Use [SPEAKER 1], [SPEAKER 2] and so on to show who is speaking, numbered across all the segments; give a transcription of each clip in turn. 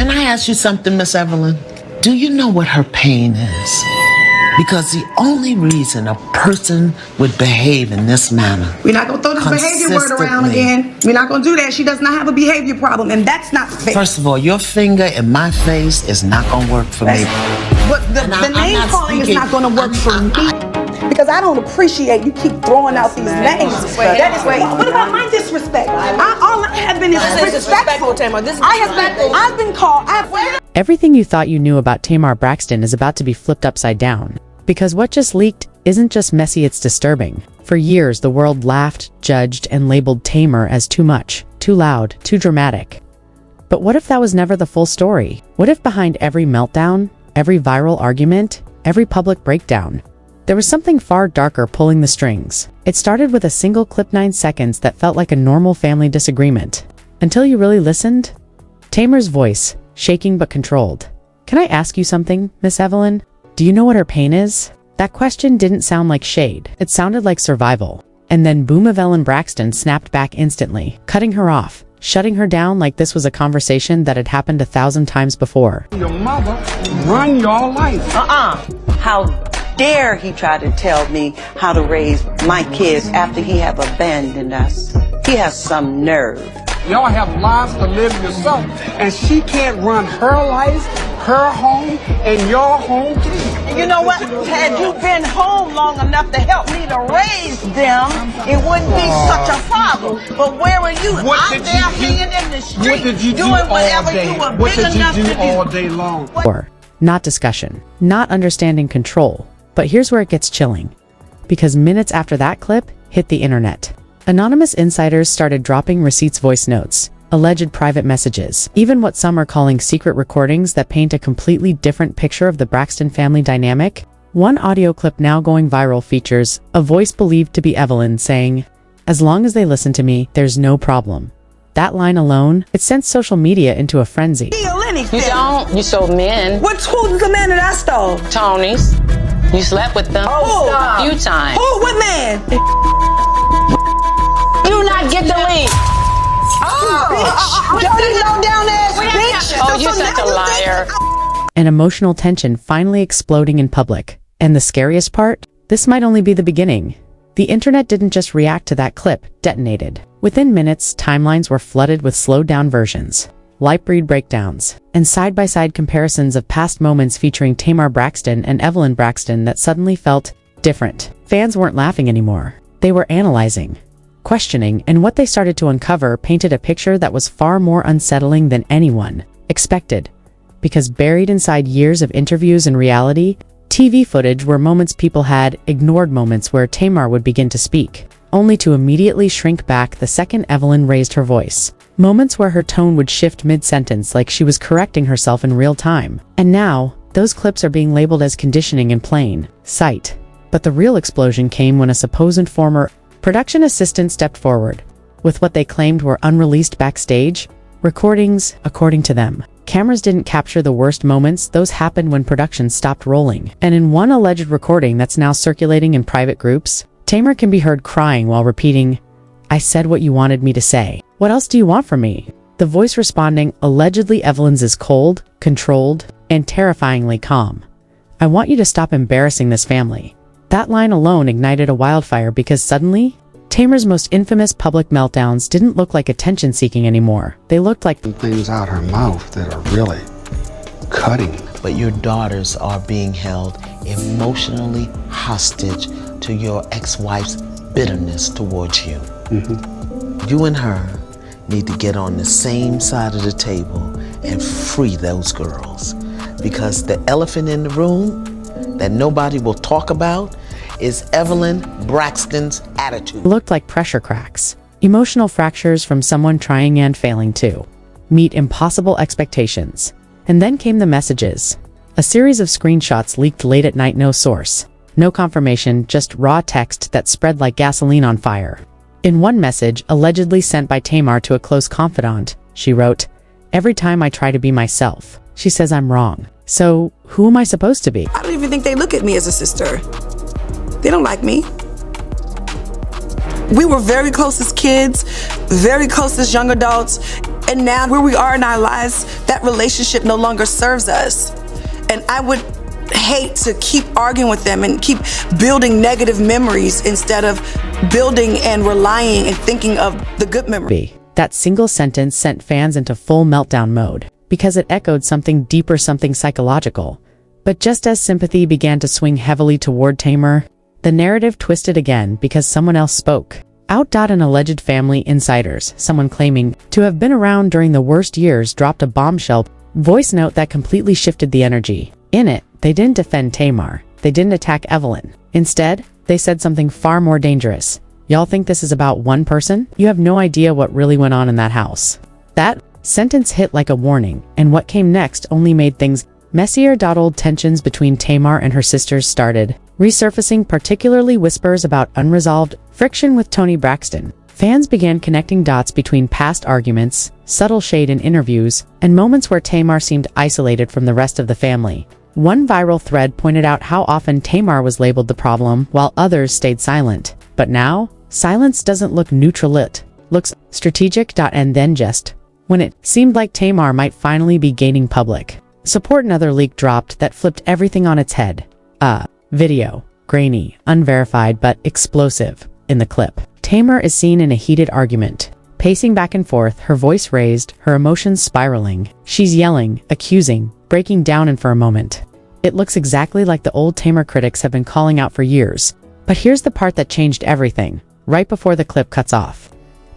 [SPEAKER 1] Can I ask you something, Miss Evelyn? Do you know what her pain is? Because the only reason a person would behave in this manner,
[SPEAKER 2] we're not going to throw this behavior word around again. We're not going to do that. She does not have a behavior problem, and that's not fair.
[SPEAKER 1] First of all, your finger in my face is not going to work for me.
[SPEAKER 2] But the name calling is not going to work for me. Because I don't appreciate you keep throwing out these names. What about my disrespect? All I have been is disrespectful. I've been called.
[SPEAKER 3] Everything you thought you knew about Tamar Braxton is about to be flipped upside down. Because what just leaked isn't just messy, it's disturbing. For years, the world laughed, judged, and labeled Tamar as too much, too loud, too dramatic. But what if that was never the full story? What if behind every meltdown, every viral argument, every public breakdown, there was something far darker pulling the strings? It started with a single clip 9 seconds that felt like a normal family disagreement. Until you really listened, Tamar's voice, shaking but controlled. Can I ask you something, Miss Evelyn? Do you know what her pain is? That question didn't sound like shade. It sounded like survival. And then boom, Evelyn Braxton snapped back instantly, cutting her off, shutting her down like this was a conversation that had happened 1,000 times before.
[SPEAKER 4] Your mother run your life.
[SPEAKER 5] How dare he try to tell me how to raise my kids after he have abandoned us? He has some nerve.
[SPEAKER 4] Y'all have lives to live yourself, and she can't run her life, her home, and your home too.
[SPEAKER 5] You know what? Had you been home long enough to help me to raise them, it wouldn't be such a problem. But where were you? Out there hanging in the street,
[SPEAKER 4] what did you do
[SPEAKER 5] doing whatever
[SPEAKER 4] all day?
[SPEAKER 5] you were
[SPEAKER 4] What
[SPEAKER 5] big
[SPEAKER 4] did you
[SPEAKER 5] enough
[SPEAKER 4] do
[SPEAKER 5] to do.
[SPEAKER 4] all day long?
[SPEAKER 3] Or, not discussion, not understanding control. But here's where it gets chilling. Because minutes after that clip hit the internet, anonymous insiders started dropping receipts, voice notes, alleged private messages, even what some are calling secret recordings that paint a completely different picture of the Braxton family dynamic. One audio clip now going viral features a voice believed to be Evelyn saying, "As long as they listen to me, there's no problem." That line alone, it sent social media into a frenzy.
[SPEAKER 6] You don't. You sold men.
[SPEAKER 2] Who's the man that I stole?
[SPEAKER 6] Tony's. You slept with them a few times.
[SPEAKER 2] Who? What man?
[SPEAKER 6] You not get to leave.
[SPEAKER 2] Dirty low down ass bitch.
[SPEAKER 6] Oh, you're such a liar.
[SPEAKER 3] An emotional tension finally exploding in public. And the scariest part? This might only be the beginning. The internet didn't just react to that clip, detonated. Within minutes, timelines were flooded with slowed-down versions, light-breed breakdowns, and side-by-side comparisons of past moments featuring Tamar Braxton and Evelyn Braxton that suddenly felt different. Fans weren't laughing anymore. They were analyzing, questioning, and what they started to uncover painted a picture that was far more unsettling than anyone expected. Because buried inside years of interviews and reality TV footage were moments people had ignored, moments where Tamar would begin to speak, only to immediately shrink back the second Evelyn raised her voice. Moments where her tone would shift mid-sentence like she was correcting herself in real time. And now, those clips are being labeled as conditioning in plain sight. But the real explosion came when a supposed former production assistant stepped forward with what they claimed were unreleased backstage recordings. According to them, cameras didn't capture the worst moments. Those happened when production stopped rolling. And in one alleged recording that's now circulating in private groups, Tamar can be heard crying while repeating, "I said what you wanted me to say. What else do you want from me?" The voice responding, allegedly Evelyn's, is cold, controlled, and terrifyingly calm. "I want you to stop embarrassing this family." That line alone ignited a wildfire because suddenly, Tamar's most infamous public meltdowns didn't look like attention-seeking anymore. They looked like
[SPEAKER 4] Things out her mouth that are really cutting.
[SPEAKER 1] But your daughters are being held emotionally hostage to your ex-wife's bitterness towards you. You and her need to get on the same side of the table and free those girls. Because the elephant in the room that nobody will talk about is Evelyn Braxton's attitude.
[SPEAKER 3] looked like pressure cracks, emotional fractures from someone trying and failing to meet impossible expectations. And then came the messages. A series of screenshots leaked late at night, no source, no confirmation, just raw text that spread like gasoline on fire. In one message, allegedly sent by Tamar to a close confidant, she wrote, "Every time I try to be myself, she says I'm wrong. So who am I supposed to be?"
[SPEAKER 2] I don't even think they look at me as a sister. They don't like me. We were very close as kids, very close as young adults. And now where we are in our lives, that relationship no longer serves us. And I would hate to keep arguing with them and keep building negative memories instead of building and relying and thinking of the good memories.
[SPEAKER 3] That single sentence sent fans into full meltdown mode because it echoed something deeper, something psychological. But just as sympathy began to swing heavily toward Tamar, the narrative twisted again because someone else spoke. Out. An alleged family insiders, someone claiming to have been around during the worst years, dropped a bombshell voice note that completely shifted the energy. In it, they didn't defend Tamar. They didn't attack Evelyn. Instead, they said something far more dangerous. Y'all think this is about one person? You have no idea what really went on in that house. That sentence hit like a warning, and what came next only made things messier. Old tensions between Tamar and her sisters started resurfacing, particularly whispers about unresolved friction with Tamar Braxton. Fans began connecting dots between past arguments, subtle shade in interviews, and moments where Tamar seemed isolated from the rest of the family. One viral thread pointed out how often Tamar was labeled the problem while others stayed silent. But now, silence doesn't look neutral, it looks strategic. And then just when it seemed like Tamar might finally be gaining public support, another leak dropped that flipped everything on its head. Video, grainy, unverified, but explosive. In the clip, Tamar is seen in a heated argument, pacing back and forth, her voice raised, her emotions spiraling. She's yelling, accusing, breaking down, and for a moment, it looks exactly like the old Tamar critics have been calling out for years. But here's the part that changed everything. Right before the clip cuts off,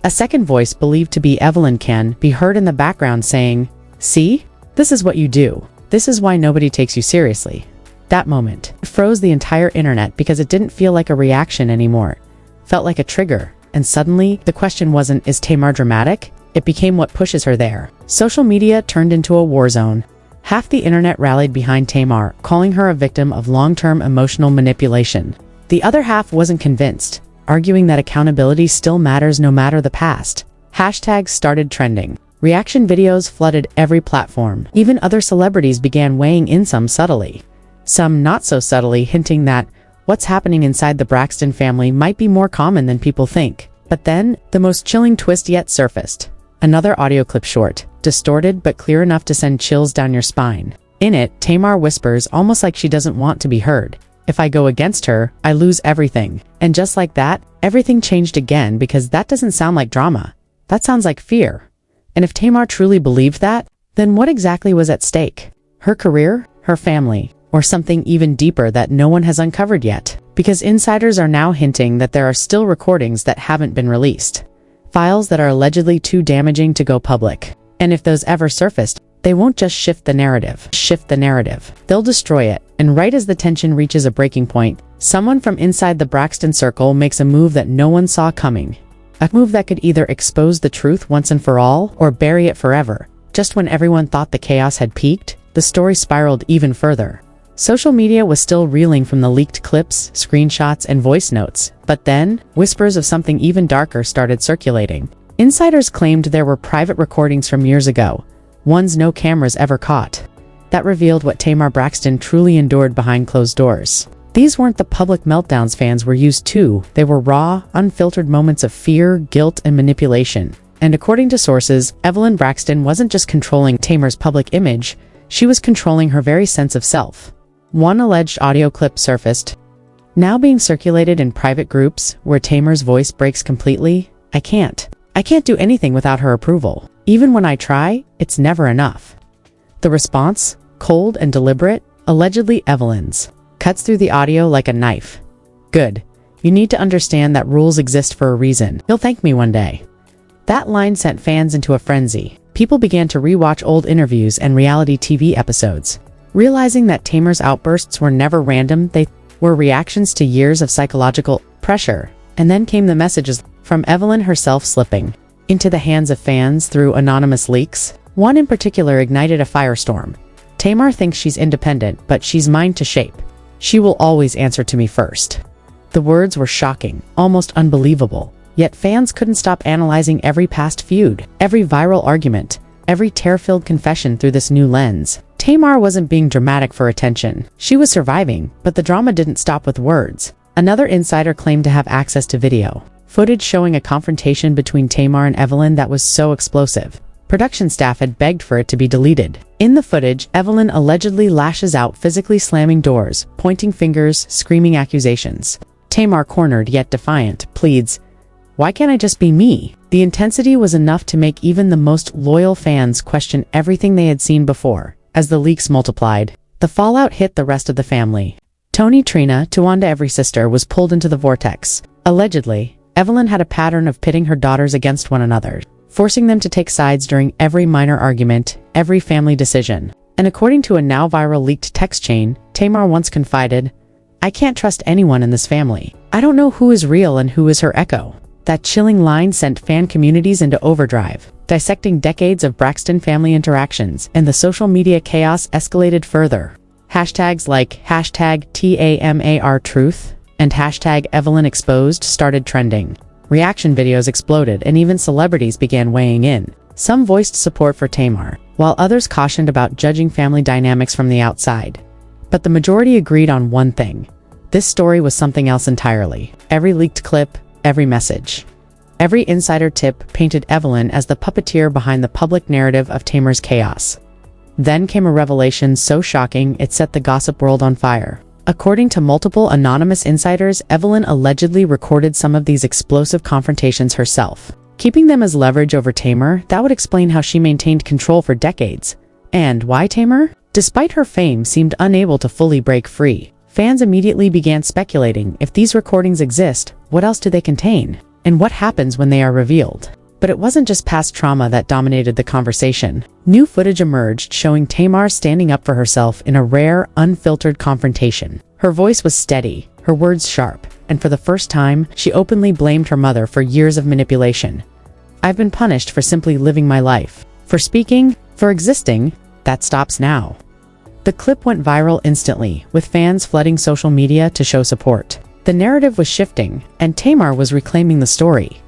[SPEAKER 3] a second voice, believed to be Evelyn, can be heard in the background saying, "See? This is what you do. This is why nobody takes you seriously." That moment froze the entire internet because it didn't feel like a reaction anymore. Felt like a trigger. And suddenly, the question wasn't, is Tamar dramatic? It became, what pushes her there? Social media turned into a war zone. Half the internet rallied behind Tamar, calling her a victim of long-term emotional manipulation. The other half wasn't convinced, arguing that accountability still matters no matter the past. Hashtags started trending. Reaction videos flooded every platform. Even other celebrities began weighing in, some subtly, some not so subtly, hinting that what's happening inside the Braxton family might be more common than people think. But then, the most chilling twist yet surfaced. Another audio clip, short, distorted but clear enough to send chills down your spine. In it, Tamar whispers, almost like she doesn't want to be heard, "If I go against her, I lose everything." And just like that, everything changed again, because that doesn't sound like drama. That sounds like fear. And if Tamar truly believed that, then what exactly was at stake? Her career? Her family? Or something even deeper that no one has uncovered yet? Because insiders are now hinting that there are still recordings that haven't been released. Files that are allegedly too damaging to go public. And if those ever surfaced, they won't just shift the narrative. They'll destroy it. And right as the tension reaches a breaking point, someone from inside the Braxton circle makes a move that no one saw coming. A move that could either expose the truth once and for all, or bury it forever. Just when everyone thought the chaos had peaked, the story spiraled even further. Social media was still reeling from the leaked clips, screenshots, and voice notes, but then, whispers of something even darker started circulating. Insiders claimed there were private recordings from years ago, ones no cameras ever caught, that revealed what Tamar Braxton truly endured behind closed doors. These weren't the public meltdowns fans were used to. They were raw, unfiltered moments of fear, guilt, and manipulation. And according to sources, Evelyn Braxton wasn't just controlling Tamar's public image, she was controlling her very sense of self. One alleged audio clip surfaced, now being circulated in private groups, where Tamar's voice breaks completely. I can't do anything without her approval. Even when I try, it's never enough." The response, cold and deliberate, allegedly Evelyn's, cuts through the audio like a knife. "Good. You need to understand that rules exist for a reason. You'll thank me one day." That line sent fans into a frenzy. People began to rewatch old interviews and reality TV episodes, realizing that Tamar's outbursts were never random. They were reactions to years of psychological pressure. And then came the messages from Evelyn herself slipping into the hands of fans through anonymous leaks. One in particular ignited a firestorm. "Tamar thinks she's independent, but she's mine to shape. She will always answer to me first." The words were shocking, almost unbelievable. Yet fans couldn't stop analyzing every past feud, every viral argument, every tear-filled confession through this new lens. Tamar wasn't being dramatic for attention. She was surviving, but the drama didn't stop with words. Another insider claimed to have access to video footage showing a confrontation between Tamar and Evelyn that was so explosive, Production staff had begged for it to be deleted. In the footage, Evelyn allegedly lashes out, physically slamming doors, pointing fingers, screaming accusations. Tamar, cornered yet defiant, pleads, "Why can't I just be me?" The intensity was enough to make even the most loyal fans question everything they had seen before. As the leaks multiplied, the fallout hit the rest of the family. Tony, Trina, Tawanda, every sister was pulled into the vortex. Allegedly, Evelyn had a pattern of pitting her daughters against one another, forcing them to take sides during every minor argument, every family decision. And according to a now viral leaked text chain, Tamar once confided, "I can't trust anyone in this family. I don't know who is real and who is her echo." That chilling line sent fan communities into overdrive, dissecting decades of Braxton family interactions, and the social media chaos escalated further. Hashtags like #TAMARTruth and #EvelynExposed started trending. Reaction videos exploded, and even celebrities began weighing in. Some voiced support for Tamar, while others cautioned about judging family dynamics from the outside. But the majority agreed on one thing. This story was something else entirely. Every leaked clip, every message, every insider tip painted Evelyn as the puppeteer behind the public narrative of Tamar's chaos. Then came a revelation so shocking it set the gossip world on fire. According to multiple anonymous insiders, Evelyn allegedly recorded some of these explosive confrontations herself, keeping them as leverage over Tamar. That would explain how she maintained control for decades. And why Tamar, despite her fame, seemed unable to fully break free. Fans immediately began speculating, if these recordings exist, what else do they contain? And what happens when they are revealed? But it wasn't just past trauma that dominated the conversation. New footage emerged showing Tamar standing up for herself in a rare, unfiltered confrontation. Her voice was steady, her words sharp, and for the first time, she openly blamed her mother for years of manipulation. "I've been punished for simply living my life. For speaking, for existing, that stops now." The clip went viral instantly, with fans flooding social media to show support. The narrative was shifting, and Tamar was reclaiming the story.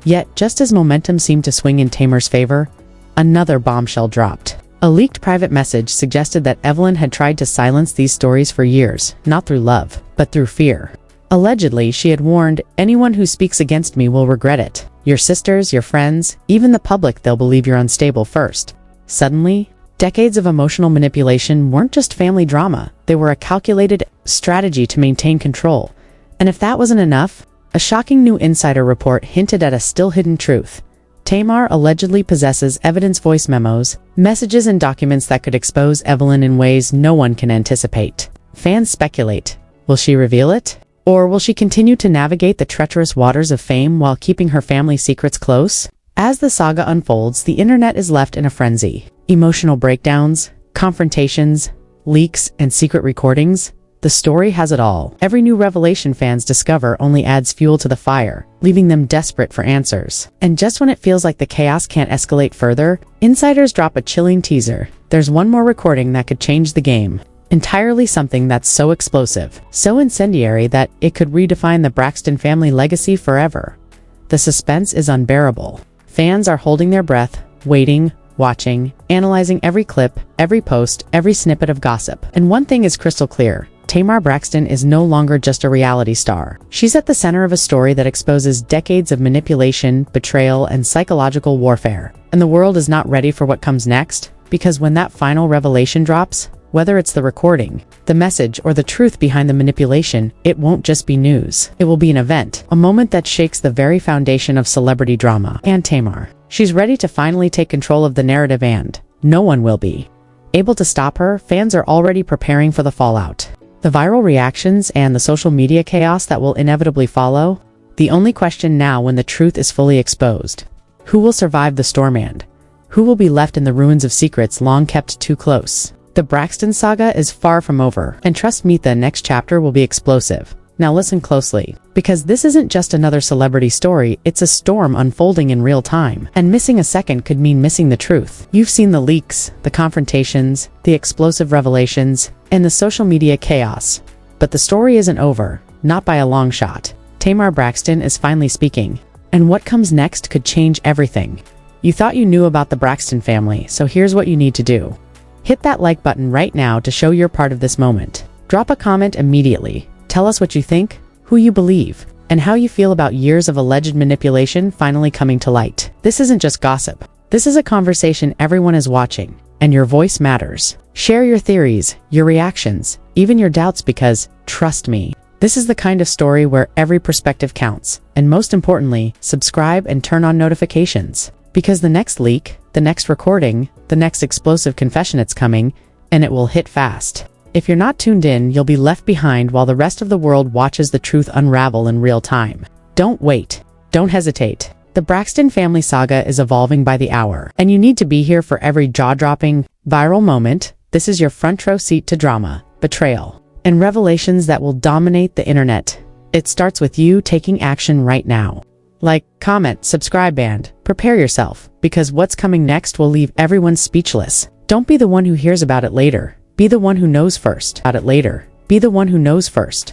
[SPEAKER 3] Yet, just as momentum seemed to swing in Tamar's favor, another bombshell dropped. A leaked private message suggested that Evelyn had tried to silence these stories for years, not through love, but through fear. Allegedly, she had warned, "Anyone who speaks against me will regret it. Your sisters, your friends, even the public, they'll believe you're unstable first." Suddenly, decades of emotional manipulation weren't just family drama, they were a calculated strategy to maintain control. And if that wasn't enough, a shocking new insider report hinted at a still-hidden truth. Tamar allegedly possesses evidence, voice memos, messages, and documents that could expose Evelyn in ways no one can anticipate. Fans speculate, will she reveal it? Or will she continue to navigate the treacherous waters of fame while keeping her family secrets close? As the saga unfolds, the internet is left in a frenzy. Emotional breakdowns, confrontations, leaks, and secret recordings. The story has it all. Every new revelation fans discover only adds fuel to the fire, leaving them desperate for answers. And just when it feels like the chaos can't escalate further, insiders drop a chilling teaser. There's one more recording that could change the game. Entirely something that's so explosive, so incendiary that it could redefine the Braxton family legacy forever. The suspense is unbearable. Fans are holding their breath, waiting, watching, analyzing every clip, every post, every snippet of gossip. And one thing is crystal clear. Tamar Braxton is no longer just a reality star. She's at the center of a story that exposes decades of manipulation, betrayal, and psychological warfare. And the world is not ready for what comes next, because when that final revelation drops, whether it's the recording, the message, or the truth behind the manipulation, it won't just be news. It will be an event, a moment that shakes the very foundation of celebrity drama. And Tamar, she's ready to finally take control of the narrative, and no one will be able to stop her. Fans are already preparing for the fallout. The viral reactions and the social media chaos that will inevitably follow. The only question now, when the truth is fully exposed, who will survive the storm and who will be left in the ruins of secrets long kept too close? The Braxton saga is far from over, and trust me, the next chapter will be explosive. Now listen closely, because this isn't just another celebrity story, it's a storm unfolding in real time, and missing a second could mean missing the truth. You've seen the leaks, the confrontations, the explosive revelations, and the social media chaos. But the story isn't over, not by a long shot. Tamar Braxton is finally speaking, and what comes next could change everything. You thought you knew about the Braxton family, so here's what you need to do. Hit that like button right now to show you're part of this moment. Drop a comment immediately. Tell us what you think, who you believe, and how you feel about years of alleged manipulation finally coming to light. This isn't just gossip. This is a conversation everyone is watching, and your voice matters. Share your theories, your reactions, even your doubts because, trust me, this is the kind of story where every perspective counts. And most importantly, subscribe and turn on notifications. Because the next leak, the next recording, the next explosive confession it's coming, and it will hit fast. If you're not tuned in, you'll be left behind while the rest of the world watches the truth unravel in real time. Don't wait. Don't hesitate. The Braxton family saga is evolving by the hour, and you need to be here for every jaw-dropping, viral moment. This is your front row seat to drama, betrayal, and revelations that will dominate the internet. It starts with you taking action right now. Like, comment, subscribe, and prepare yourself, because what's coming next will leave everyone speechless. Don't be the one who hears about it later. Be the one who knows first. Be the one who knows first.